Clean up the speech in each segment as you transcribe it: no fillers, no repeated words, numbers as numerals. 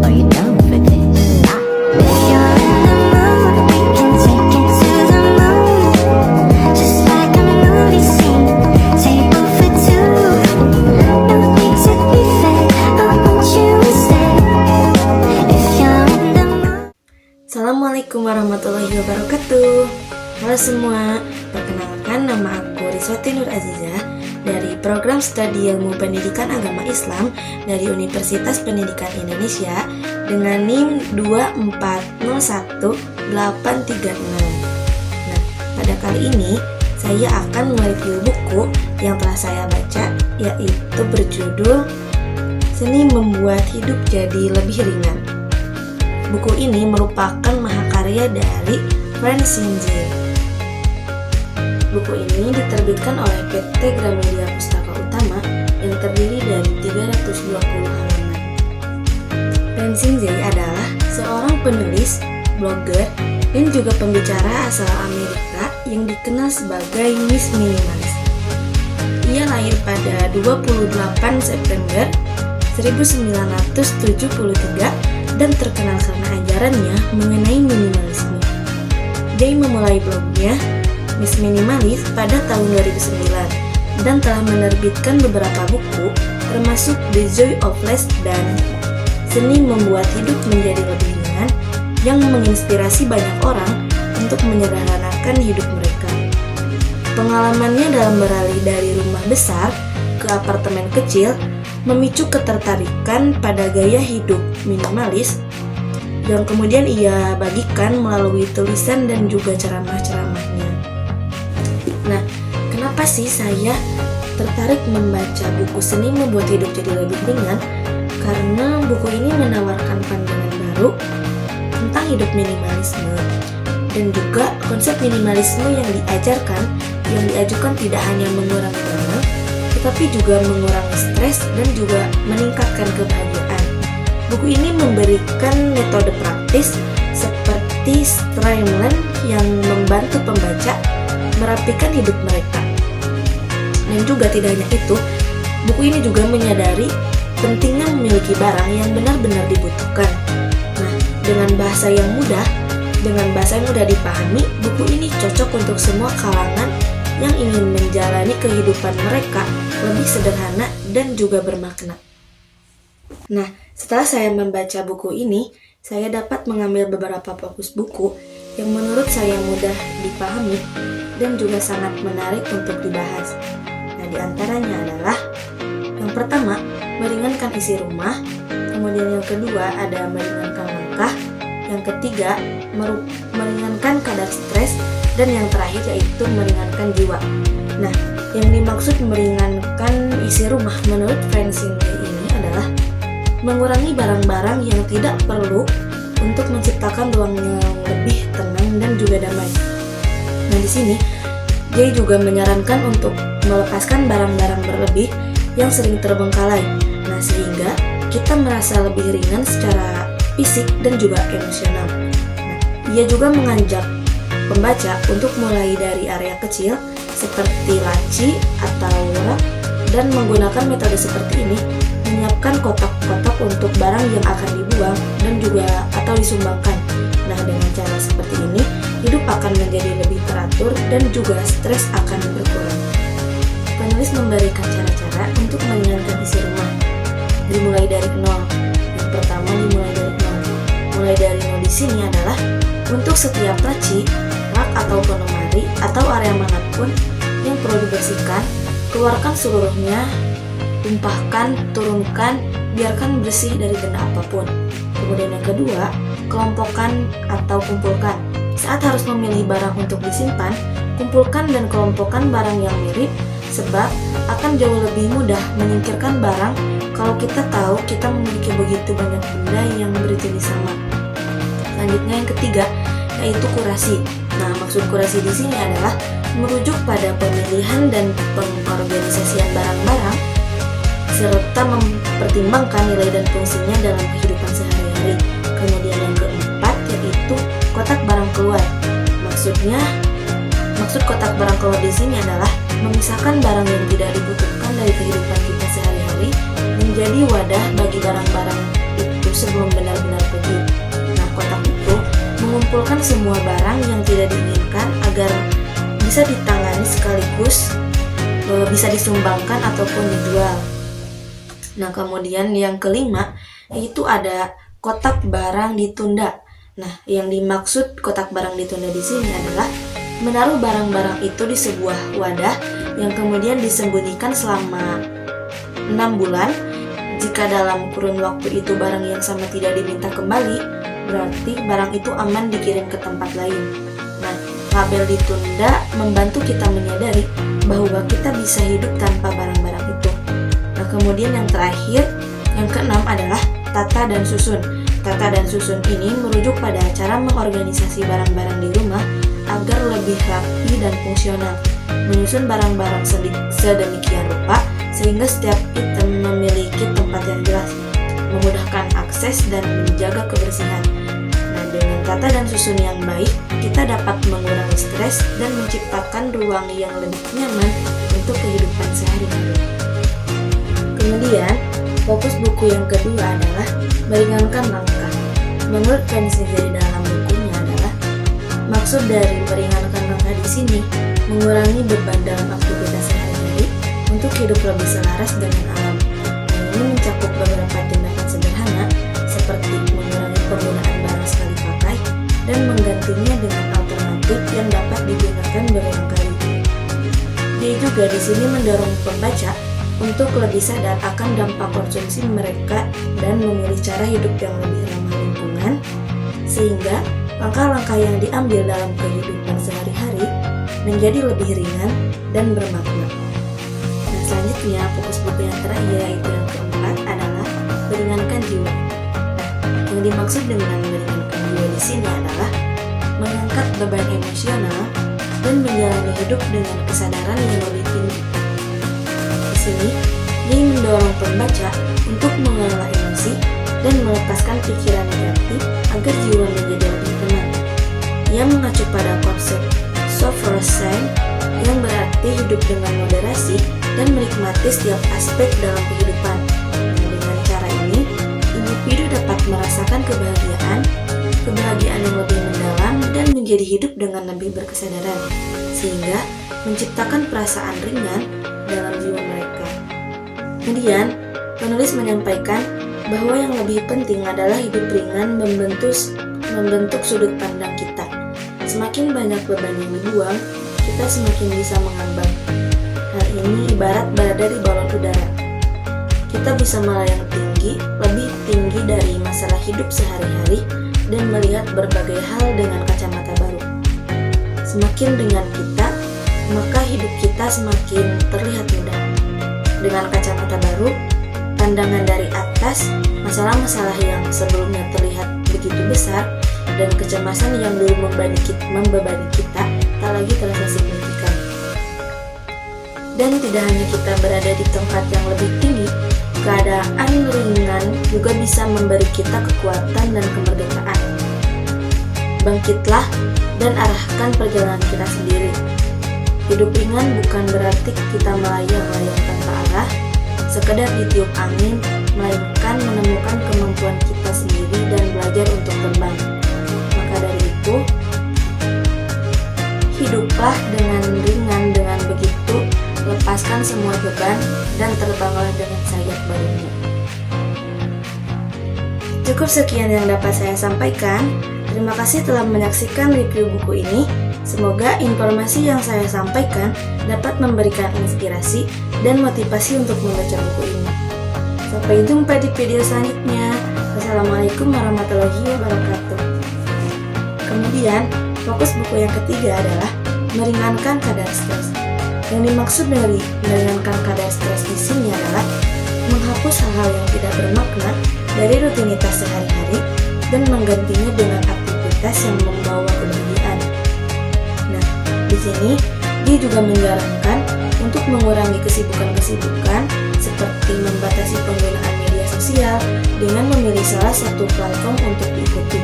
Are you down for this? If you're in the mood, we can take it to the moon. Just like a movie scene, table for two. No need to be fake, I want you to stay. If you're in the mood. Assalamualaikum warahmatullahi wabarakatuh. Halo semua, perkenalkan nama aku Rizwati Nur Azizah dari Program Studi Ilmu Pendidikan Agama Islam dari Universitas Pendidikan Indonesia dengan NIM 2401836. Nah, pada kali ini saya akan mereview buku yang telah saya baca, yaitu berjudul Seni Membuat Hidup Jadi Lebih Ringan. Buku ini merupakan mahakarya dari Francine Zheng. Buku ini diterbitkan oleh PT Gramedia Pustaka Utama yang terdiri dari 320 halaman. Francine Zheng adalah seorang penulis, blogger, dan juga pembicara asal Amerika yang dikenal sebagai Miss Minimalis. Ia lahir pada 28 September 1973 dan terkenal karena ajarannya mengenai minimalisme. Dia memulai blognya Miss Minimalis pada tahun 2009 dan telah menerbitkan beberapa buku termasuk The Joy of Less dan Seni Membuat Hidup Menjadi Lebih Ringan yang menginspirasi banyak orang untuk menyederhanakan hidup mereka. Pengalamannya dalam beralih dari rumah besar ke apartemen kecil memicu ketertarikan pada gaya hidup minimalis yang kemudian ia bagikan melalui tulisan dan juga ceramah-ceramahnya. Nah, kenapa sih saya tertarik membaca buku Seni Membuat Hidup Jadi Lebih Ringan? Karena buku ini menawarkan pandangan baru tentang hidup minimalisme dan juga konsep minimalisme yang diajukan tidak hanya mengurangi barang, tetapi juga mengurangi stres dan juga meningkatkan kebahagiaan. Buku ini memberikan metode praktis seperti streamline yang membantu pembaca merapikan hidup mereka. Dan juga tidak hanya itu, buku ini juga menyadari pentingnya memiliki barang yang benar-benar dibutuhkan. Nah, dengan bahasa yang mudah dipahami, buku ini cocok untuk semua kalangan yang ingin menjalani kehidupan mereka lebih sederhana dan juga bermakna. Nah, setelah saya membaca buku ini, saya dapat mengambil beberapa fokus buku yang menurut saya mudah dipahami dan juga sangat menarik untuk dibahas. Nah, di antaranya adalah yang pertama, meringankan isi rumah, kemudian yang kedua ada meringankan langkah, yang ketiga meringankan kadar stres, dan yang terakhir yaitu meringankan jiwa. Nah, yang dimaksud meringankan isi rumah menurut Francine Zheng ini adalah mengurangi barang-barang yang tidak perlu untuk menciptakan ruang yang lebih tenang dan juga damai. Nah, di sini dia juga menyarankan untuk melepaskan barang-barang berlebih yang sering terbengkalai. Nah, sehingga kita merasa lebih ringan secara fisik dan juga emosional. Nah, ia juga mengajak pembaca untuk mulai dari area kecil seperti laci atau rak dan menggunakan metode seperti ini menyiapkan kotak-kotak untuk barang yang akan dibuang dan juga atau disumbangkan. Nah, dengan cara seperti ini, hidup akan menjadi lebih teratur dan juga stres akan berkurang. Penulis memberikan cara-cara untuk meringankan isi rumah. Dimulai dari nol. Yang pertama dimulai dari nol. Mulai dari nol di sini adalah untuk setiap laci, rak ataupun lemari atau area manapun yang perlu dibersihkan, keluarkan seluruhnya, tumpahkan, turunkan, biarkan bersih dari benda apapun. Kemudian yang kedua, kelompokkan atau kumpulkan. Saat harus memilih barang untuk disimpan, kumpulkan dan kelompokkan barang yang mirip, sebab akan jauh lebih mudah menyingkirkan barang kalau kita tahu kita memiliki begitu banyak benda yang berjenis sama. Selanjutnya yang ketiga, yaitu kurasi. Nah, maksud kurasi di sini adalah merujuk pada pemilihan dan pengorganisasian barang-barang serta mempertimbangkan nilai dan fungsinya dalam kehidupan sehari-hari. Kemudian yang keempat yaitu kotak barang keluar. Maksud kotak barang keluar di sini adalah memisahkan barang yang tidak dibutuhkan dari kehidupan kita sehari-hari menjadi wadah bagi barang-barang itu sebelum benar-benar pergi. Nah, kotak itu mengumpulkan semua barang yang tidak diinginkan agar bisa ditangani sekaligus, bisa disumbangkan ataupun dijual. Nah, kemudian yang kelima yaitu ada kotak barang ditunda. Nah, yang dimaksud kotak barang ditunda di sini adalah menaruh barang-barang itu di sebuah wadah yang kemudian disembunyikan selama 6 bulan. Jika dalam kurun waktu itu barang yang sama tidak diminta kembali, berarti barang itu aman dikirim ke tempat lain. Nah, label ditunda membantu kita menyadari bahwa kita bisa hidup tanpa barang-barang itu. Nah, kemudian yang terakhir, yang keenam adalah tata dan susun. Tata dan susun ini merujuk pada cara mengorganisasi barang-barang di rumah agar lebih rapi dan fungsional. Menyusun barang-barang sedemikian rupa sehingga setiap item memiliki tempat yang jelas, memudahkan akses dan menjaga kebersihan. Nah, dengan tata dan susun yang baik, kita dapat mengurangi stres dan menciptakan ruang yang lebih nyaman untuk kehidupan sehari-hari. Kemudian, fokus buku yang kedua adalah meringankan langkah. Menurut Pensi dari dalam bukunya adalah maksud dari meringankan langkah di sini mengurangi beban dalam aktivitas sehari-hari untuk hidup lebih selaras dengan alam. Ini mencakup beberapa tindakan sederhana seperti mengurangi penggunaan barang sekali pakai dan menggantinya dengan alternatif yang dapat digunakan berulang kali. Dia juga di sini mendorong pembaca untuk lebih sadar akan dampak konsumsi mereka dan memilih cara hidup yang lebih ramah lingkungan, sehingga langkah-langkah yang diambil dalam kehidupan sehari-hari menjadi lebih ringan dan bermakna. Nah, selanjutnya fokus buku yang terakhir yaitu yang keempat adalah meringankan jiwa. Nah, yang dimaksud dengan meringankan jiwa di sini adalah mengangkat beban emosional dan menjalani hidup dengan kesadaran yang lebih tinggi. Di sini, dia mendorong pembaca untuk mengelola emosi dan melepaskan pikiran negatif agar jiwa menjadi lebih tenang. Ia mengacu pada konsep sovereign yang berarti hidup dengan moderasi dan menikmati setiap aspek dalam kehidupan. Dengan cara ini, individu dapat merasakan kebahagiaan yang lebih mendalam dan menjadi hidup dengan lebih berkesadaran, sehingga menciptakan perasaan ringan dalam jiwa mereka. Kemudian, penulis menyampaikan bahwa yang lebih penting adalah hidup ringan membentuk sudut pandang kita. Semakin banyak beban yang dibuang, kita semakin bisa mengambang. Hal ini ibarat berada di balon udara. Kita bisa melayang tinggi, lebih tinggi dari masalah hidup sehari-hari dan melihat berbagai hal dengan kacamata baru. Semakin ringan kita, maka hidup kita semakin terlihat mudah. Dengan kacamata baru, pandangan dari atas, masalah-masalah yang sebelumnya terlihat begitu besar dan kecemasan yang dulu membebani kita tak lagi terasa signifikan. Dan tidak hanya kita berada di tempat yang lebih tinggi, keadaan ringan juga bisa memberi kita kekuatan dan kemerdekaan. Bangkitlah dan arahkan perjalanan kita sendiri. Hidup ringan bukan berarti kita melayang-layang tanpa arah, sekedar ditiup angin, melainkan menemukan kemampuan kita sendiri dan belajar untuk terbang. Maka dari itu, hiduplah dengan ringan, dengan begitu lepaskan semua beban dan terbanglah dengan sayap barunya. Cukup sekian yang dapat saya sampaikan. Terima kasih telah menyaksikan review buku ini. Semoga informasi yang saya sampaikan dapat memberikan inspirasi dan motivasi untuk membaca buku ini. Sampai jumpa di video selanjutnya. Wassalamualaikum warahmatullahi wabarakatuh. Kemudian, fokus buku yang ketiga adalah meringankan kadar stres. Yang dimaksud dari meringankan kadar stres di sini adalah menghapus hal-hal yang tidak bermakna dari rutinitas sehari-hari dan menggantinya dengan aktivitas yang membawa kebahagiaan. Nah, di sini dia juga menyarankan untuk mengurangi kesibukan-kesibukan seperti membatasi penggunaan media sosial dengan memilih salah satu platform untuk diikuti.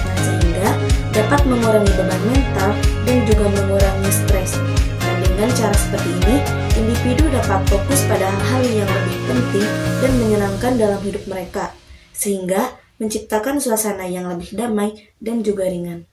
Nah, sehingga dapat mengurangi beban mental dan juga mengurangi stres. Nah, dengan cara seperti ini, individu dapat fokus pada hal-hal yang lebih penting dan menyenangkan dalam hidup mereka, sehingga menciptakan suasana yang lebih damai dan juga ringan.